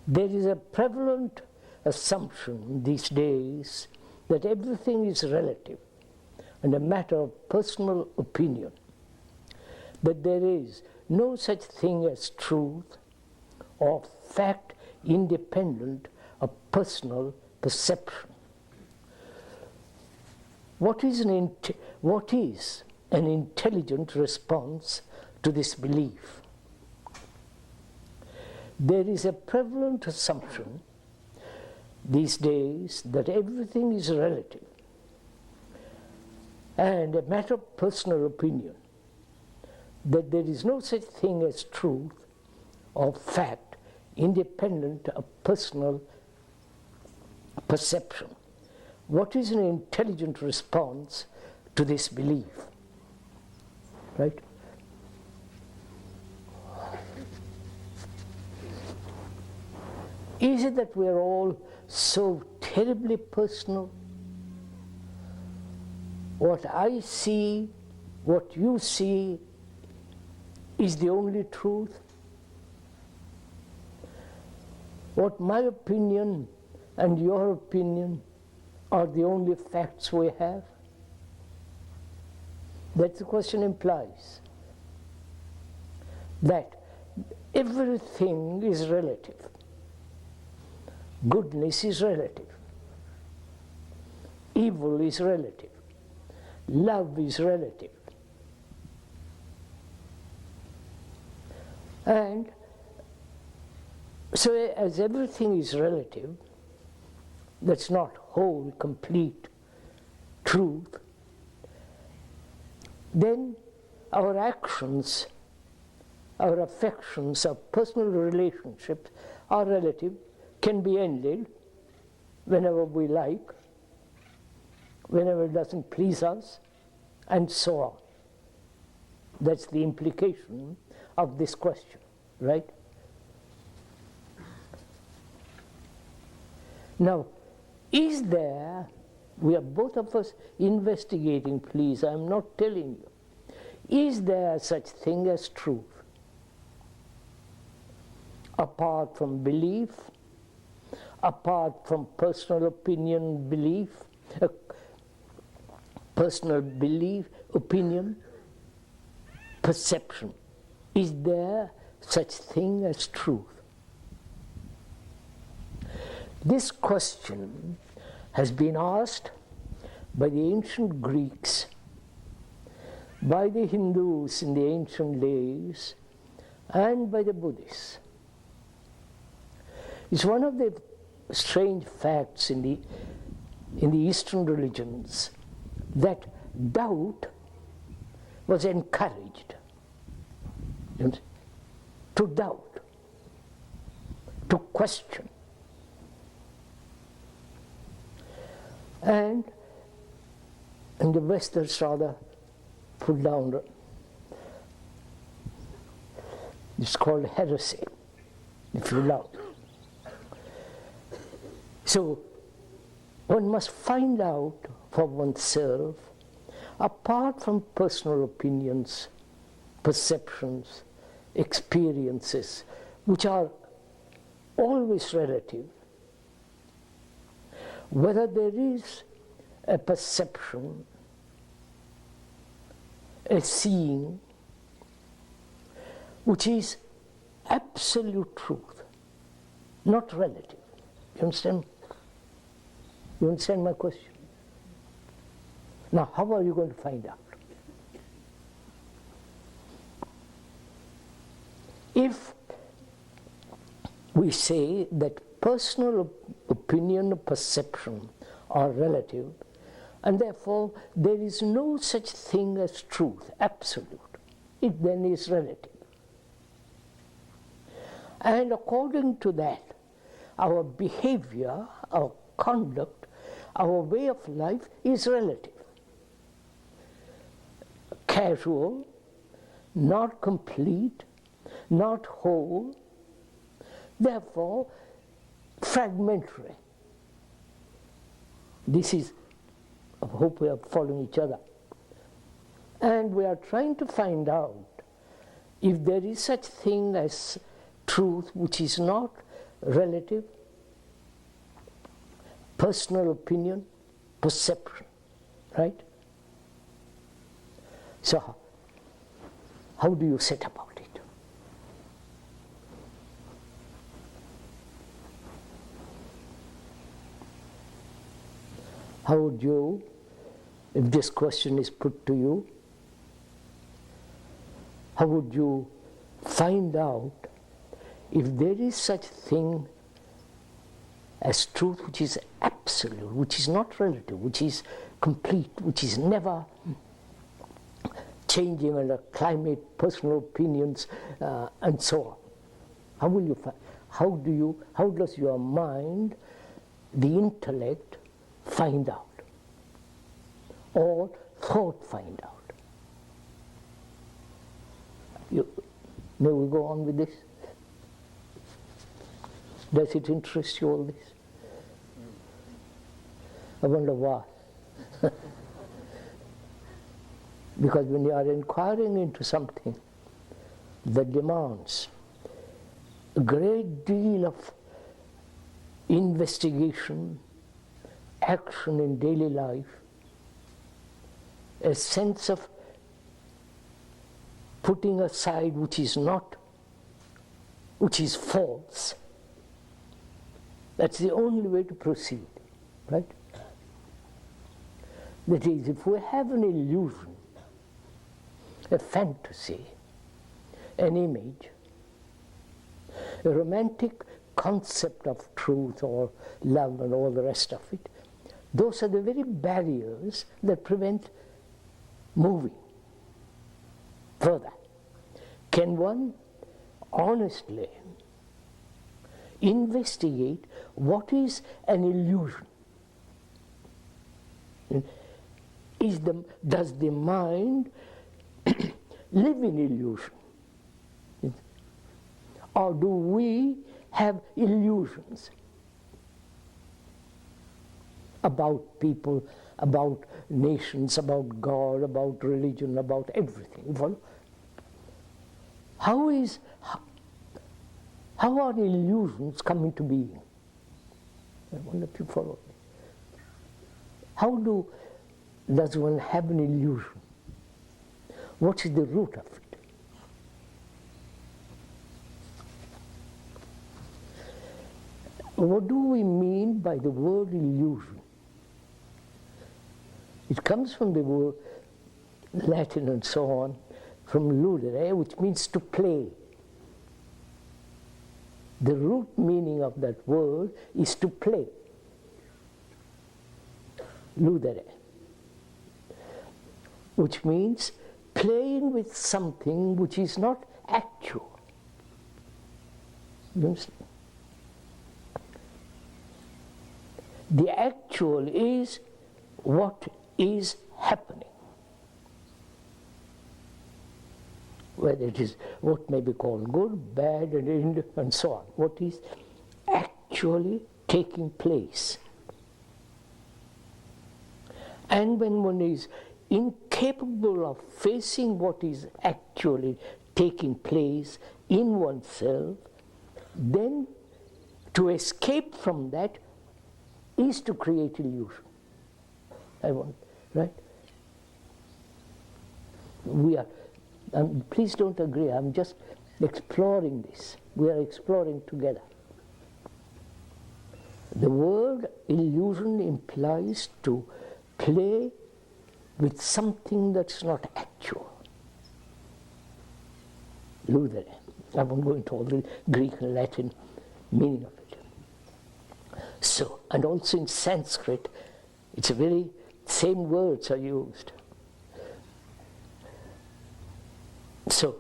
There is a prevalent assumption these days that everything is relative and a matter of personal opinion, that there is no such thing as truth or fact independent of personal perception. What is an intelligent response to this belief? There is a prevalent assumption these days that everything is relative and a matter of personal opinion, that there is no such thing as truth or fact independent of personal perception. What is an intelligent response to this belief? Right? Is it that we are all so terribly personal? What I see, what you see, is the only truth? What my opinion and your opinion are the only facts we have? That the question implies. That everything is relative. Goodness is relative. Evil is relative. Love is relative. And so as everything is relative, that's not whole, complete truth, then our actions, our affections, our personal relationships are relative, can be ended whenever we like, whenever it doesn't please us, and so on. That's the implication of this question, right? Now, is there, we are both of us investigating, please, I'm not telling you, is there such thing as truth? Apart from belief, apart from personal opinion, belief, personal belief, opinion, perception. Is there such thing as truth? This question has been asked by the ancient Greeks, by the Hindus in the ancient days, and by the Buddhists. It's one of the strange facts in the Eastern religions that doubt was encouraged. To doubt, to question. And in the West, it's rather put down. It's called heresy, if you love. So one must find out for oneself, apart from personal opinions, perceptions, experiences, which are always relative, whether there is a perception, a seeing, which is absolute truth, not relative. You understand? You understand my question? Now, how are you going to find out? If we say that personal opinion, perception are relative, and therefore there is no such thing as truth, absolute, it then is relative. And according to that, our behavior, our conduct, our way of life is relative. Casual, not complete, not whole, therefore fragmentary. This is, I hope we are following each other. And we are trying to find out if there is such thing as truth which is not relative, personal opinion, perception, right? So how do you set about it? How would you, if this question is put to you, how would you find out if there is such thing as truth which is absolute, which is not relative, which is complete, which is never changing under climate, personal opinions, and so on? How will you find? How does your mind, the intellect, find out, or thought find out? May we go on with this? Does it interest you, all this? I wonder why. Because when you are inquiring into something that demands a great deal of investigation, action in daily life, a sense of putting aside which is not, which is false, that's the only way to proceed, right? That is, if we have an illusion, a fantasy, an image, a romantic concept of truth or love and all the rest of it, those are the very barriers that prevent moving further. Can one honestly investigate what is an illusion? Does the mind live in illusion? Or do we have illusions about people, about nations, about God, about religion, about everything? How are illusions coming to being? I wonder if you follow me. How does one have an illusion? What is the root of it? What do we mean by the word illusion? It comes from the word Latin and so on, from ludere, which means to play. The root meaning of that word is to play. Ludere, which means playing with something which is not actual. You understand? The actual is what is happening. Whether it is what may be called good, bad, and so on. What is actually taking place. And when one is incapable of facing what is actually taking place in oneself, then to escape from that is to create illusion. Right? We are, please don't agree, I'm just exploring this. We are exploring together. The word illusion implies to play with something that's not actual. Ludere. I won't go into all the Greek and Latin meaning of it. So, and also in Sanskrit, it's a very same words are used. So,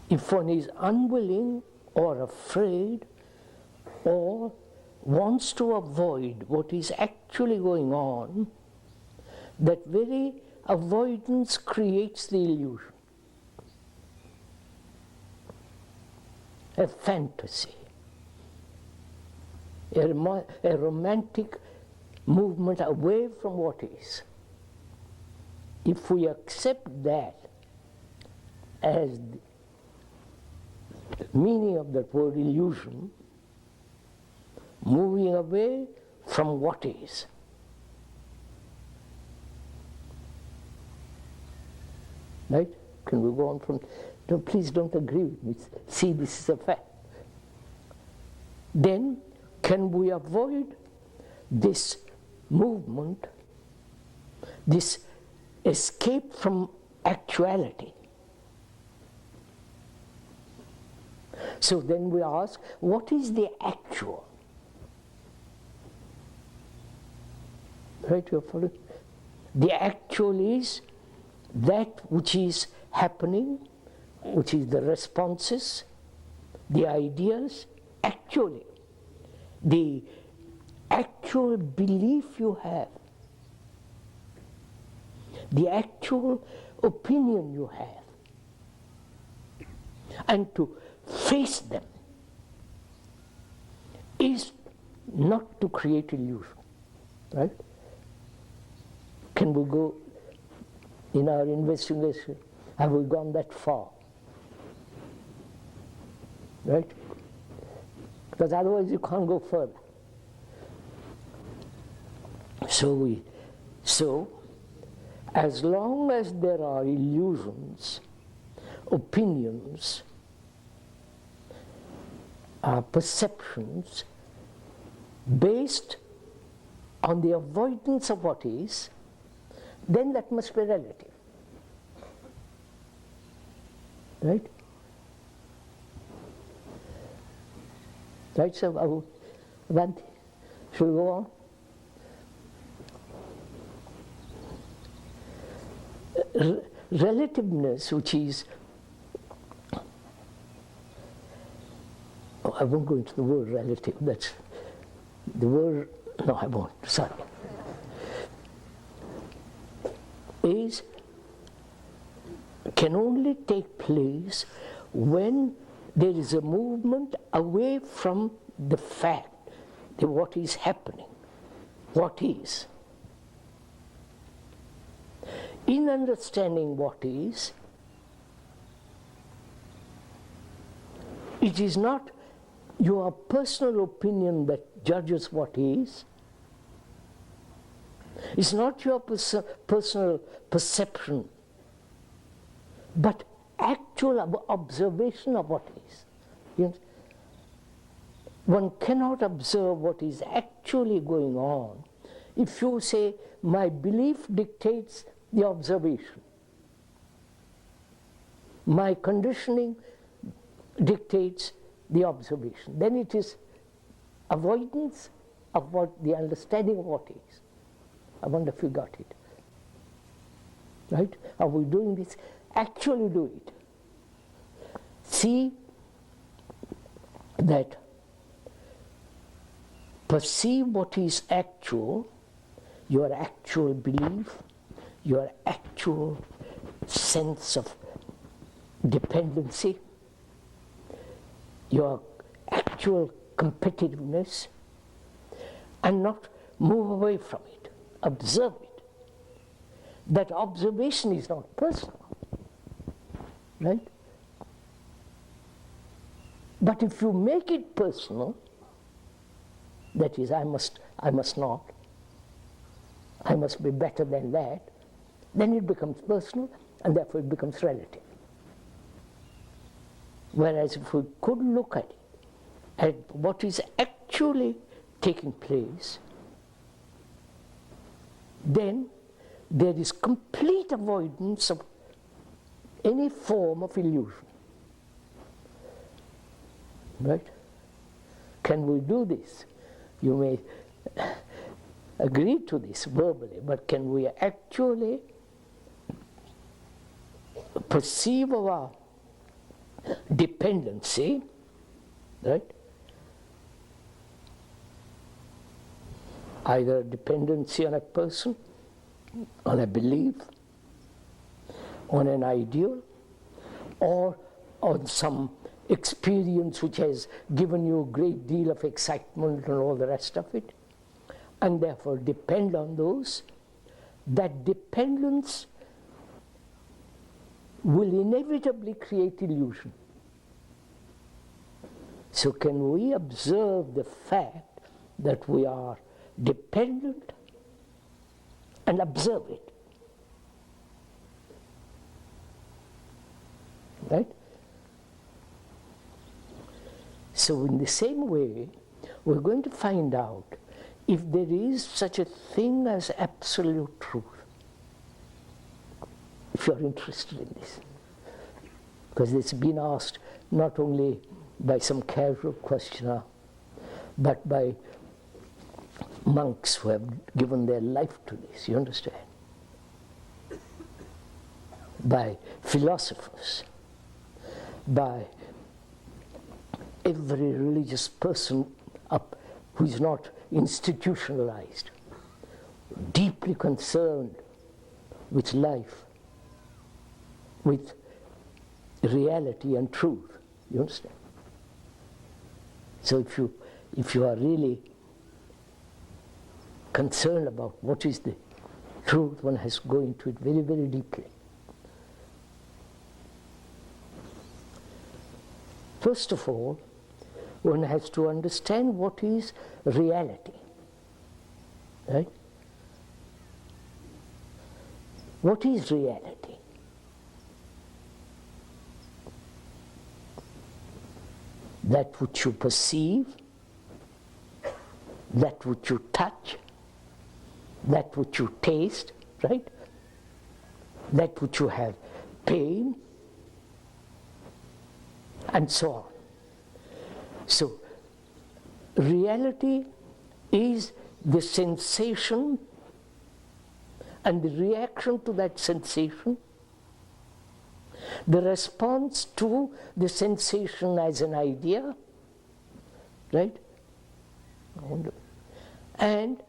if one is unwilling or afraid or wants to avoid what is actually going on, that very avoidance creates the illusion. A fantasy, a romantic movement away from what is. If we accept that as meaning of that word illusion, moving away from what is. Right? Can we go on from, no, please don't agree with me. See, this is a fact. Then, can we avoid this movement, this escape from actuality? So then we ask, what is the actual? Right, you're following? The actual is that which is happening, which is the responses, the ideas, actually. The actual belief you have, the actual opinion you have, and to face them is not to create illusion, right? Can we go in our investigation? Have we gone that far? Right? Because otherwise you can't go further. So as long as there are illusions, opinions, perceptions based on the avoidance of what is, then that must be relative. Right? Right, so Vanti, should we go on? Relativeness, which is, I won't go into the word relative, that's the word, no I won't, sorry, can only take place when there is a movement away from the fact, what is happening, what is. In understanding what is, it is not your personal opinion that judges what is. It's not your personal perception, but actual observation of what is. You know? One cannot observe what is actually going on if you say, my belief dictates the observation. My conditioning dictates the observation. Then it is avoidance of what the understanding of what is. I wonder if you got it. Right? Are we doing this? Actually do it. See that perceive what is actual, your actual belief, your actual sense of dependency, your actual competitiveness, and not move away from it. Observe it. That observation is not personal, right? But if you make it personal, that is, I must not, I must be better than that, then it becomes personal, and therefore it becomes relative. Whereas if we could look at it, at what is actually taking place, then there is complete avoidance of any form of illusion. Right? Can we do this? You may agree to this verbally, but can we actually perceive our dependency, right? Either dependency on a person, on a belief, on an ideal, or on some experience which has given you a great deal of excitement and all the rest of it, and therefore depend on those. That dependence will inevitably create illusion. So can we observe the fact that we are dependent and observe it? Right? So in the same way, we're going to find out if there is such a thing as absolute truth, if you're interested in this. Because it's been asked not only by some casual questioner, but by monks who have given their life to this, you understand? By philosophers, by every religious person who is not institutionalized, deeply concerned with life, with reality and truth, you understand? So if you are really concerned about what is the truth, one has to go into it very, very deeply. First of all, one has to understand what is reality, right? What is reality? That which you perceive, that which you touch, that which you taste, right? That which you have pain, and so on. So, reality is the sensation and the reaction to that sensation, the response to the sensation as an idea, right? And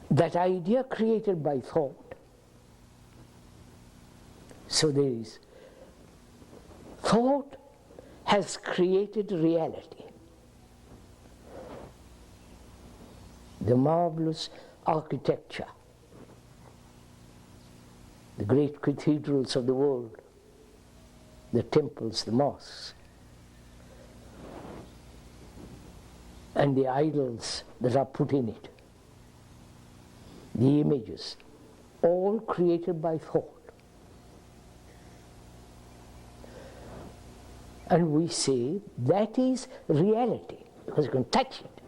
that idea created by thought. So there is thought has created reality. The marvelous architecture, the great cathedrals of the world, the temples, the mosques, and the idols that are put in it, the images, all created by thought. And we say that is reality, because you can touch it,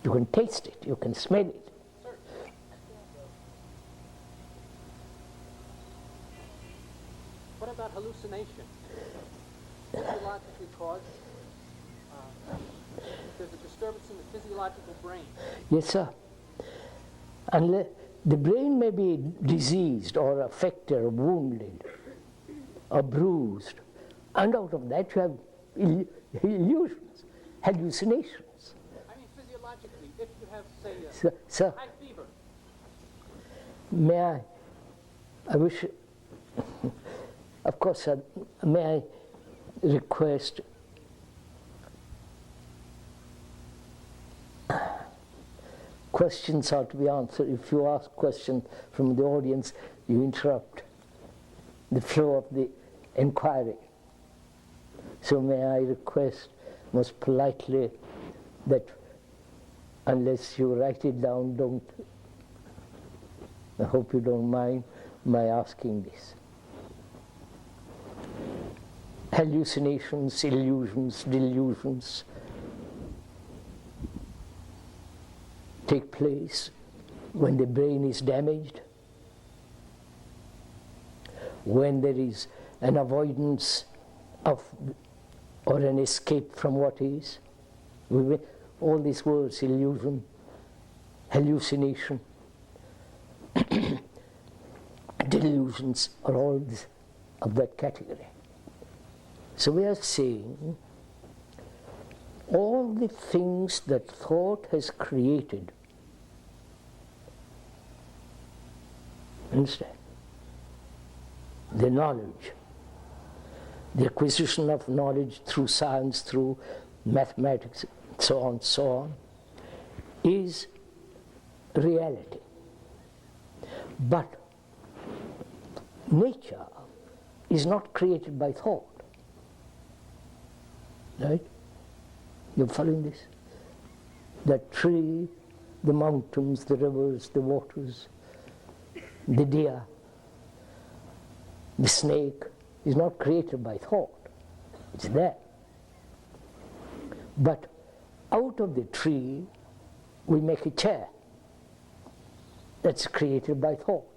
you can taste it, you can smell it. What about hallucination? Physiologically caused? There's a disturbance in the physiological brain. Yes, sir. Unless the brain may be diseased or affected or wounded or bruised, and out of that you have illusions, hallucinations. I mean physiologically, if you have, say, high fever. May I wish, of course, sir, may I request questions are to be answered. If you ask questions from the audience, you interrupt the flow of the inquiry. So may I request most politely that unless you write it down, don't, I hope you don't mind my asking this. Hallucinations, illusions, delusions take place when the brain is damaged, when there is an avoidance of or an escape from what is. All these words, illusion, hallucination, delusions, are all of that category. So we are saying all the things that thought has created, understand? The knowledge, the acquisition of knowledge through science, through mathematics, so on, is reality. But nature is not created by thought. Right? You're following this? The tree, the mountains, the rivers, the waters, the deer, the snake is not created by thought. It's there. But out of the tree, we make a chair. That's created by thought.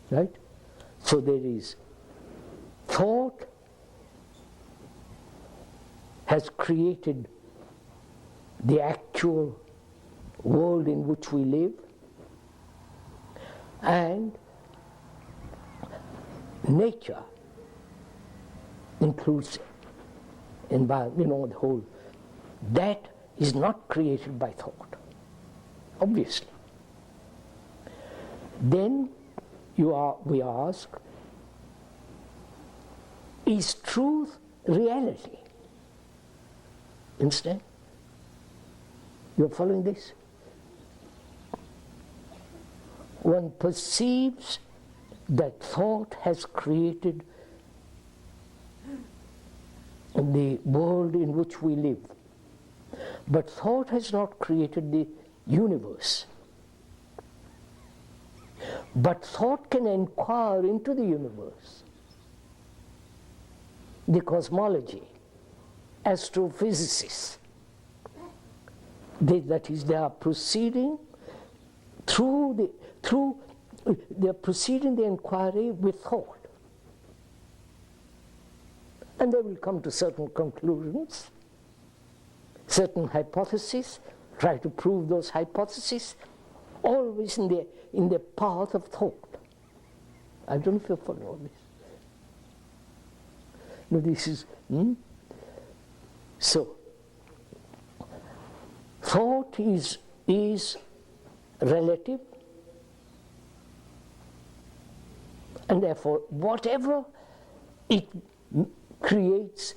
Right? So there is thought has created the actual world in which we live, and nature includes environment, the whole. That is not created by thought, obviously. Then we ask, is truth reality? Understand? You're following this? One perceives that thought has created the world in which we live. But thought has not created the universe. But thought can inquire into the universe. The cosmology, astrophysicists, that is, they are proceeding they are proceeding the inquiry with thought. And they will come to certain conclusions, certain hypotheses, try to prove those hypotheses, always in the path of thought. I don't know if you're following all this. No, this is, So, thought is relative, and therefore whatever it creates,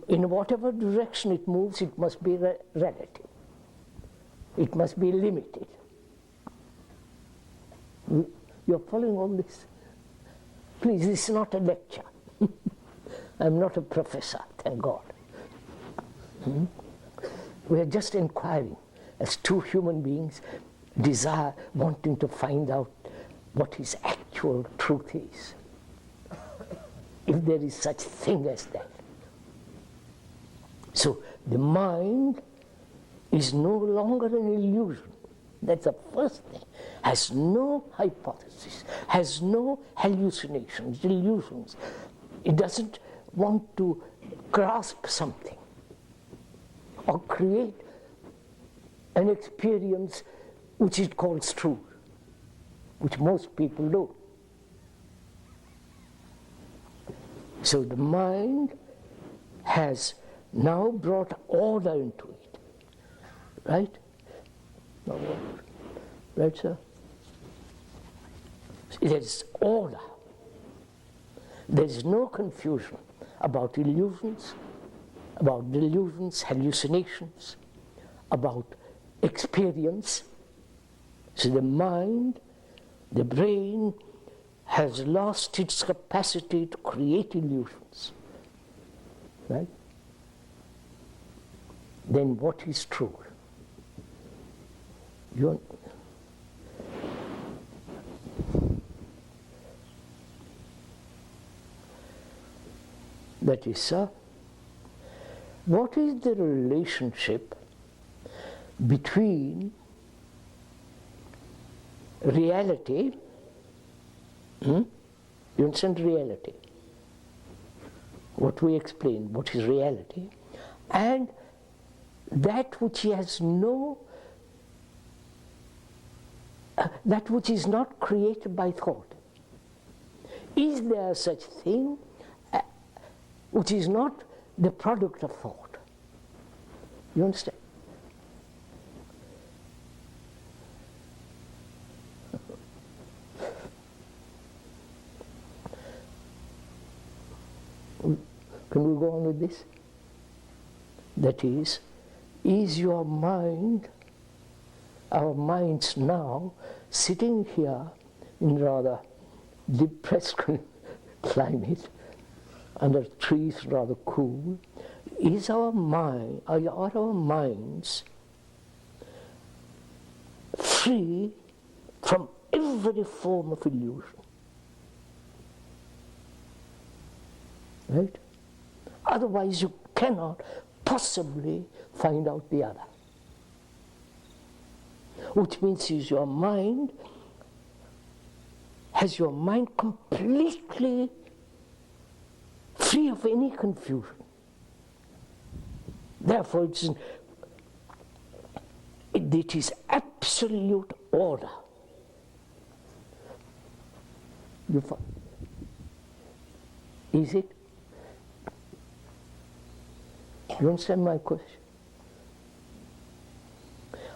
in whatever direction it moves, it must be relative. It must be limited. You're following all this? Please, this is not a lecture. I'm not a professor, thank God. We are just inquiring as two human beings, wanting to find out what his actual truth is. If there is such thing as that. So the mind is no longer an illusion. That's the first thing. Has no hypothesis, has no hallucinations, delusions. It doesn't want to grasp something or create an experience which it calls true, which most people do. So the mind has now brought order into it, right? Right, sir? There is order. There is no confusion about illusions, about delusions, hallucinations, about experience. So the mind, the brain, has lost its capacity to create illusions. Right? Then what is true? That is, sir, what is the relationship between reality, you understand reality, what we explain, what is reality, and that which has that which is not created by thought? Is there such thing which is not the product of thought? You understand? Can we go on with this? That is your mind, our minds now, sitting here in rather depressed climate, under trees, rather cool, is our mind, are our minds free from every form of illusion? Right? Otherwise you cannot possibly find out the other. Which means has your mind completely free of any confusion. Therefore it is absolute order. You find, is it? You understand my question?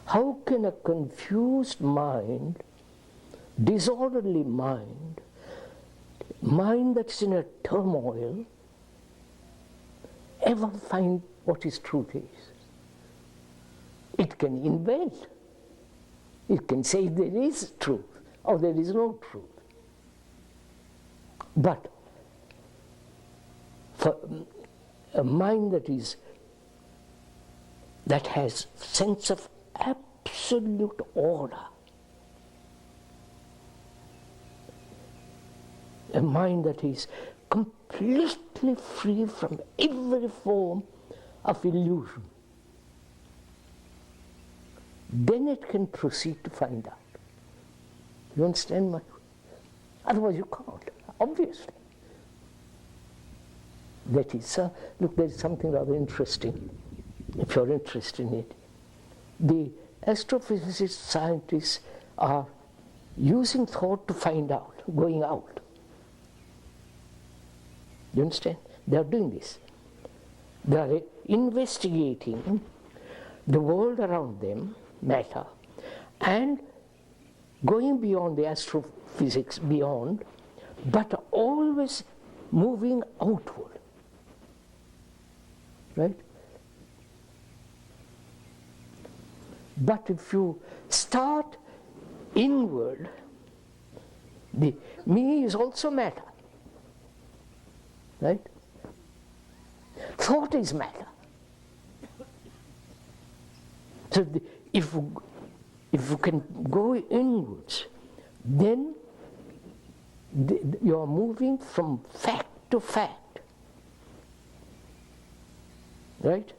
How can a confused mind, disorderly mind that's in a turmoil, ever find what is truth is? It can invent. It can say there is truth or there is no truth. But for a mind that has sense of absolute order, a mind that is completely free from every form of illusion, then it can proceed to find out. You understand my? Otherwise you can't, obviously. That is, look, there is something rather interesting, if you're interested in it. The astrophysicists, scientists are using thought to find out, going out. You understand? They are doing this. They are investigating the world around them, matter, and going beyond the astrophysics, beyond, but always moving outward. Right? But if you start inward, the me is also matter. Right? Thought is matter. So if you can go inwards, then you are moving from fact to fact. Right?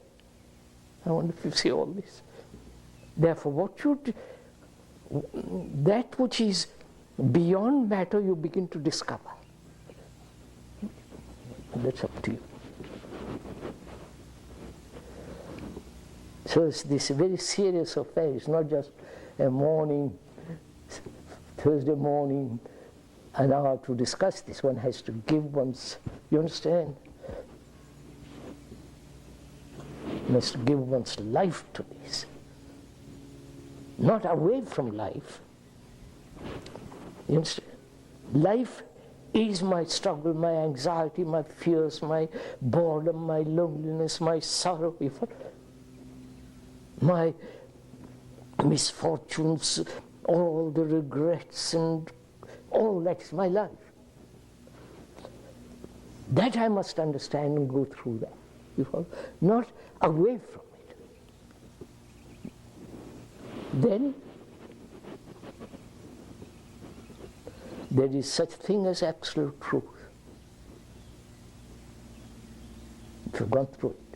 I wonder if you see all this. Therefore, that which is beyond matter, you begin to discover. That's up to you. So it's this very serious affair. It's not just a morning, Thursday morning, an hour to discuss this. One has to give one's, you understand? One has to give one's life to this. Not away from life. You understand? Life is my struggle, my anxiety, my fears, my boredom, my loneliness, my sorrow, my misfortunes, all the regrets, and all that is my life. That I must understand and go through that. You follow? Not away from it. Then there is such thing as absolute truth. If you've gone through it.